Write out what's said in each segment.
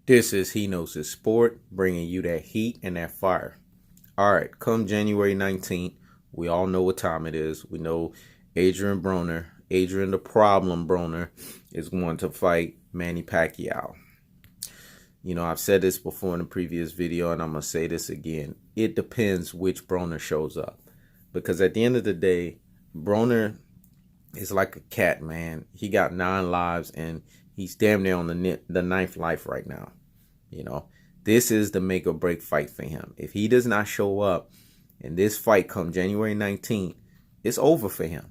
This is He Knows His Sport, bringing you that heat and that fire. All right, come January 19th, we all know what time it is. We know Adrien the Problem Broner, is going to fight Manny Pacquiao. You know, I've said this before in a previous video, and I'm going to say this again. It depends which Broner shows up. Because at the end of the day, Broner is like a cat, man. He got 9 lives, and he's damn near on the 9th life right now. You know, this is the make or break fight for him. If he does not show up and this fight come January 19th, it's over for him.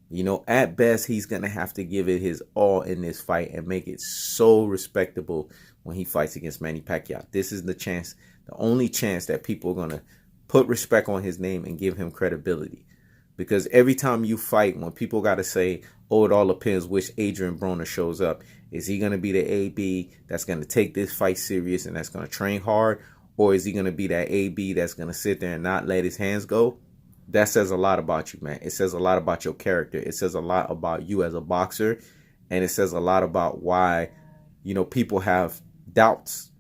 You know, at best, he's going to have to give it his all in this fight and make it so respectable when he fights against Manny Pacquiao. This is the chance, the only chance that people are going to put respect on his name and give him credibility. Because every time you fight, when people got to say, oh, it all depends which Adrien Broner shows up. Is he going to be the AB that's going to take this fight serious and that's going to train hard? Or is he going to be that AB that's going to sit there and not let his hands go? That says a lot about you, man. It says a lot about your character. It says a lot about you as a boxer. And it says a lot about why, you know, people have doubts.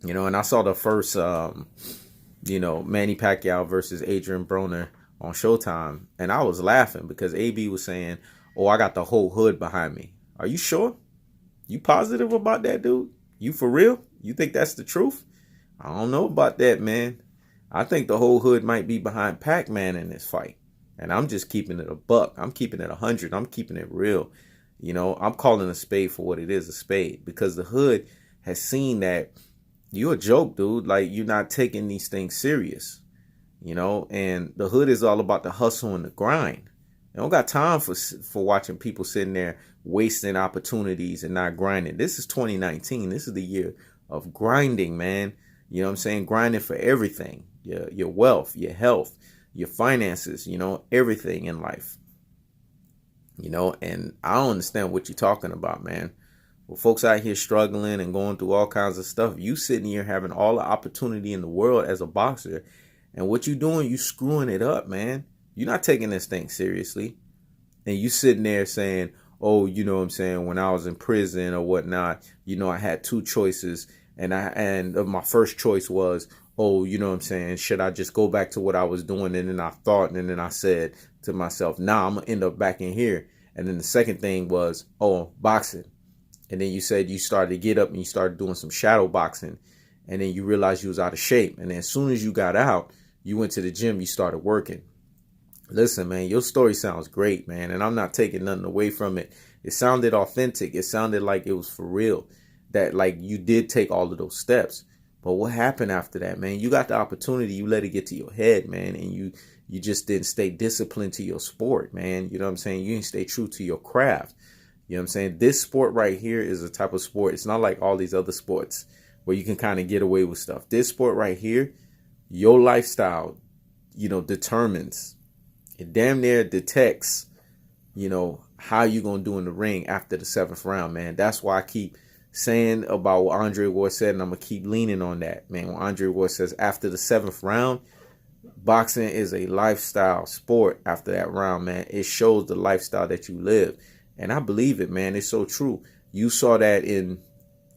You know, and I saw the first, you know, Manny Pacquiao versus Adrien Broner on Showtime. And I was laughing because AB was saying, oh, I got the whole hood behind me. Are you sure? You positive about that, dude? You for real? You think that's the truth? I don't know about that, man. I think the whole hood might be behind PacMan in this fight. And I'm just keeping it a buck. I'm keeping it 100. I'm keeping it real. You know, I'm calling a spade for what it is, a spade. Because the hood has seen that you're a joke, dude. Like, you're not taking these things serious. You know, and the hood is all about the hustle and the grind. They don't got time for watching people sitting there wasting opportunities and not grinding. This is 2019. This is the year of grinding, man. You know what I'm saying? Grinding for everything. Your wealth, your health, your finances, you know, everything in life. You know, and I don't understand what you're talking about, man. Well, folks out here struggling and going through all kinds of stuff. You sitting here having all the opportunity in the world as a boxer. And what you doing, you screwing it up, man. You're not taking this thing seriously. And you sitting there saying, oh, you know what I'm saying, when I was in prison or whatnot, you know, I had 2 choices. And my first choice was, oh, you know what I'm saying, should I just go back to what I was doing? And then I thought, and then I said to myself, nah, I'm going to end up back in here. And then the second thing was, oh, boxing. And then you said you started to get up and you started doing some shadow boxing. And then you realized you was out of shape. And then as soon as you got out, you went to the gym, you started working. Listen, man, your story sounds great, man. And I'm not taking nothing away from it. It sounded authentic. It sounded like it was for real. That like you did take all of those steps. But what happened after that, man? You got the opportunity. You let it get to your head, man. And you just didn't stay disciplined to your sport, man. You know what I'm saying? You didn't stay true to your craft. You know what I'm saying? This sport right here is a type of sport. It's not like all these other sports where you can kind of get away with stuff. This sport right here, your lifestyle, you know, determines, it damn near detects, you know, how you going to do in the ring after the 7th round, man. That's why I keep saying about what Andre Ward said, and I'm going to keep leaning on that, man. When Andre Ward says after the 7th round, boxing is a lifestyle sport after that round, man. It shows the lifestyle that you live. And I believe it, man. It's so true. You saw that in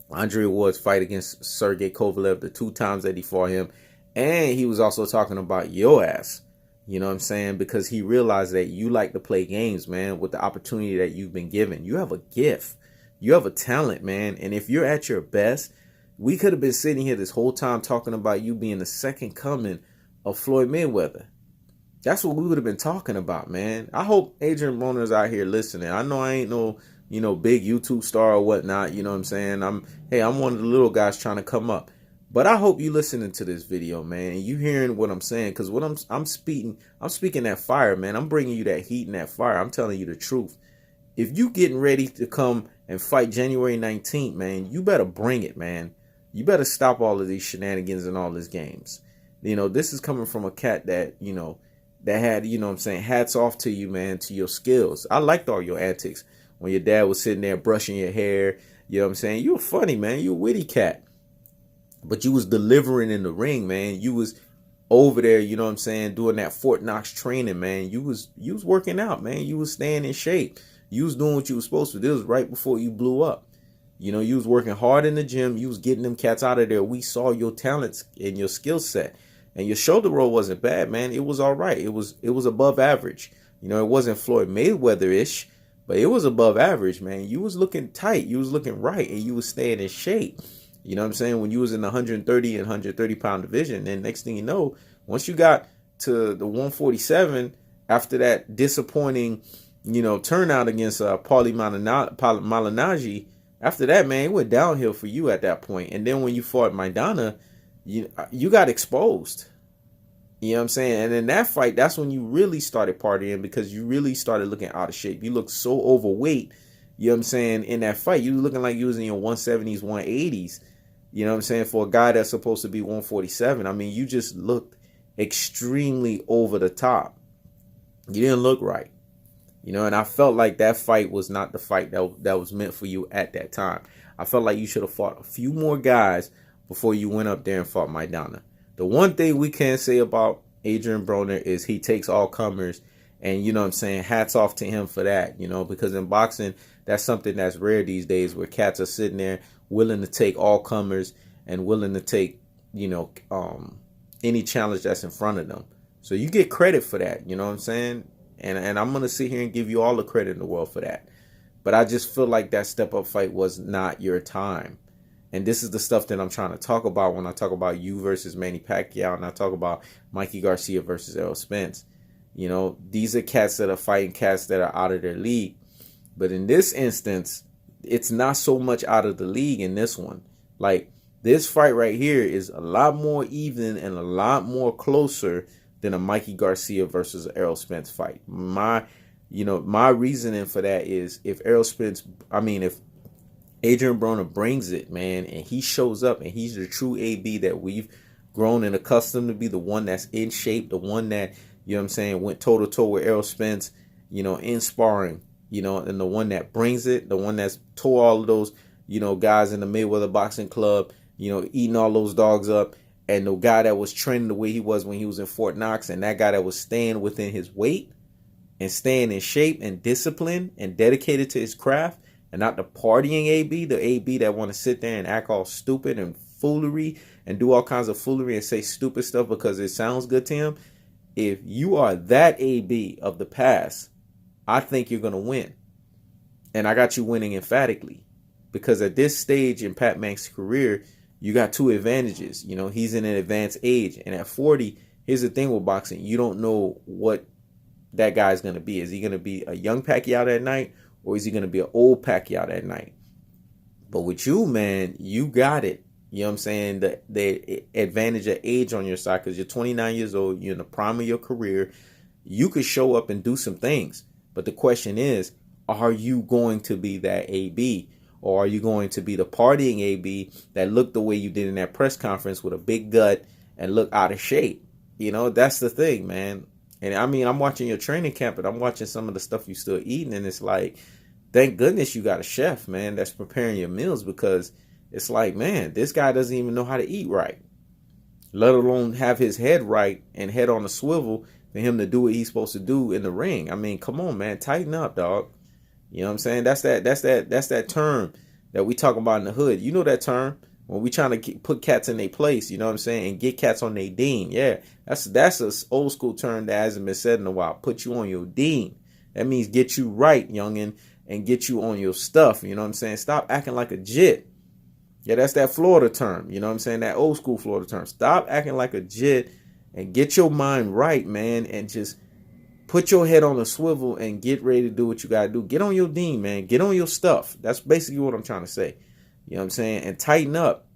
Andre Ward's fight against Sergey Kovalev, the 2 times that he fought him. And he was also talking about your ass, you know what I'm saying? Because he realized that you like to play games, man, with the opportunity that you've been given. You have a gift. You have a talent, man. And if you're at your best, we could have been sitting here this whole time talking about you being the second coming of Floyd Mayweather. That's what we would have been talking about, man. I hope Adrien Broner's out here listening. I know I ain't no, you know, big YouTube star or whatnot. You know what I'm saying? I'm one of the little guys trying to come up. But I hope you listening to this video, man, and you hearing what I'm saying, because what I'm speaking that fire, man. I'm bringing you that heat and that fire. I'm telling you the truth. If you getting ready to come and fight January 19th, man, you better bring it, man. You better stop all of these shenanigans and all these games. You know, this is coming from a cat that, you know, that had, you know what I'm saying, hats off to you, man, to your skills. I liked all your antics when your dad was sitting there brushing your hair. You know what I'm saying? You were funny, man. You a witty cat. But you was delivering in the ring, man. You was over there, you know what I'm saying, doing that Fort Knox training, man. You was working out, man. You was staying in shape. You was doing what you was supposed to. This was right before you blew up. You know, you was working hard in the gym. You was getting them cats out of there. We saw your talents and your skill set. And your shoulder roll wasn't bad, man. It was all right. It was above average. You know, it wasn't Floyd Mayweather-ish, but it was above average, man. You was looking tight. You was looking right, and you was staying in shape. You know what I'm saying? When you was in the 130 and 130 pound division, then next thing you know, once you got to the 147, after that disappointing, you know, turnout against Paulie Malignaggi, after that, man, it went downhill for you at that point. And then when you fought Maidana, you got exposed. You know what I'm saying? And in that fight, that's when you really started partying, because you really started looking out of shape. You looked so overweight, you know what I'm saying, in that fight. You were looking like you was in your 170s, 180s, you know what I'm saying, for a guy that's supposed to be 147. I mean, you just looked extremely over the top. You didn't look right. You know, and I felt like that fight was not the fight that was meant for you at that time. I felt like you should have fought a few more guys before you went up there and fought Maidana. The one thing we can say about Adrien Broner is he takes all comers, and, you know what I'm saying, hats off to him for that, you know, because in boxing, that's something that's rare these days, where cats are sitting there willing to take all comers and willing to take, you know, any challenge that's in front of them. So you get credit for that, you know what I'm saying? And I'm going to sit here and give you all the credit in the world for that. But I just feel like that step-up fight was not your time. And this is the stuff that I'm trying to talk about when I talk about you versus Manny Pacquiao, and I talk about Mikey Garcia versus Errol Spence. You know, these are cats that are fighting cats that are out of their league. But in this instance, it's not so much out of the league in this one. Like, this fight right here is a lot more even and a lot more closer than a Mikey Garcia versus Errol Spence fight. My reasoning for that is if Adrien Broner brings it, man, and he shows up and he's the true AB that we've grown and accustomed to be, the one that's in shape, the one that, you know what I'm saying, went toe-to-toe with Errol Spence, you know, in sparring, you know, and the one that brings it, the one that's tore all of those, you know, guys in the Mayweather Boxing Club, you know, eating all those dogs up, and the guy that was training the way he was when he was in Fort Knox, and that guy that was staying within his weight and staying in shape and disciplined and dedicated to his craft, and not the partying AB, the AB that want to sit there and act all stupid and foolery and do all kinds of foolery and say stupid stuff because it sounds good to him. If you are that AB of the past, I think you're going to win. And I got you winning emphatically, because at this stage in PacMan's career, you got two advantages. You know, he's in an advanced age. And at 40, here's the thing with boxing. You don't know what that guy's going to be. Is he going to be a young Pacquiao that night, or is he going to be an old Pacquiao that night? But with you, man, you got it. You know what I'm saying? The advantage of age on your side, because you're 29 years old. You're in the prime of your career. You could show up and do some things. But the question is, are you going to be that AB? Or are you going to be the partying AB that looked the way you did in that press conference with a big gut and look out of shape? You know, that's the thing, man. And I mean, I'm watching your training camp, and I'm watching some of the stuff you still eating, and it's like, thank goodness you got a chef, man, that's preparing your meals, because it's like, man, this guy doesn't even know how to eat right, let alone have his head right and head on a swivel for him to do what he's supposed to do in the ring. I mean, come on, man, tighten up, dog. You know what I'm saying? That's that term that we talk about in the hood. You know that term when we trying to put cats in their place. You know what I'm saying? And get cats on their dean. Yeah, that's an old school term that hasn't been said in a while. Put you on your dean. That means get you right, youngin, and get you on your stuff. You know what I'm saying? Stop acting like a jit. Yeah, that's that Florida term. You know what I'm saying? That old school Florida term. Stop acting like a jit and get your mind right, man, and just put your head on a swivel and get ready to do what you got to do. Get on your dean, man. Get on your stuff. That's basically what I'm trying to say. You know what I'm saying? And tighten up.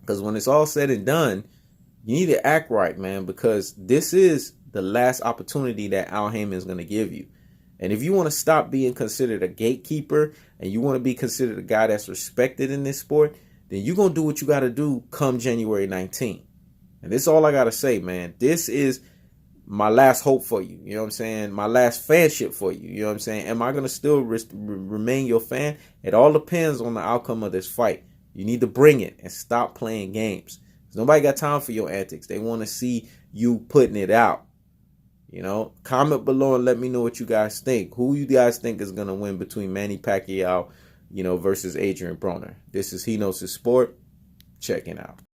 Because when it's all said and done, you need to act right, man. Because this is the last opportunity that Al Haymon is going to give you. And if you want to stop being considered a gatekeeper and you want to be considered a guy that's respected in this sport, then you're going to do what you got to do come January 19th. And this is all I got to say, man. This is my last hope for you. You know what I'm saying? My last fanship for you. You know what I'm saying? Am I going to still remain your fan? It all depends on the outcome of this fight. You need to bring it and stop playing games. Nobody got time for your antics. They want to see you putting it out. You know, comment below and let me know what you guys think. Who you guys think is going to win between Manny Pacquiao versus Adrien Broner. This is He Knows His Sport. Checking out.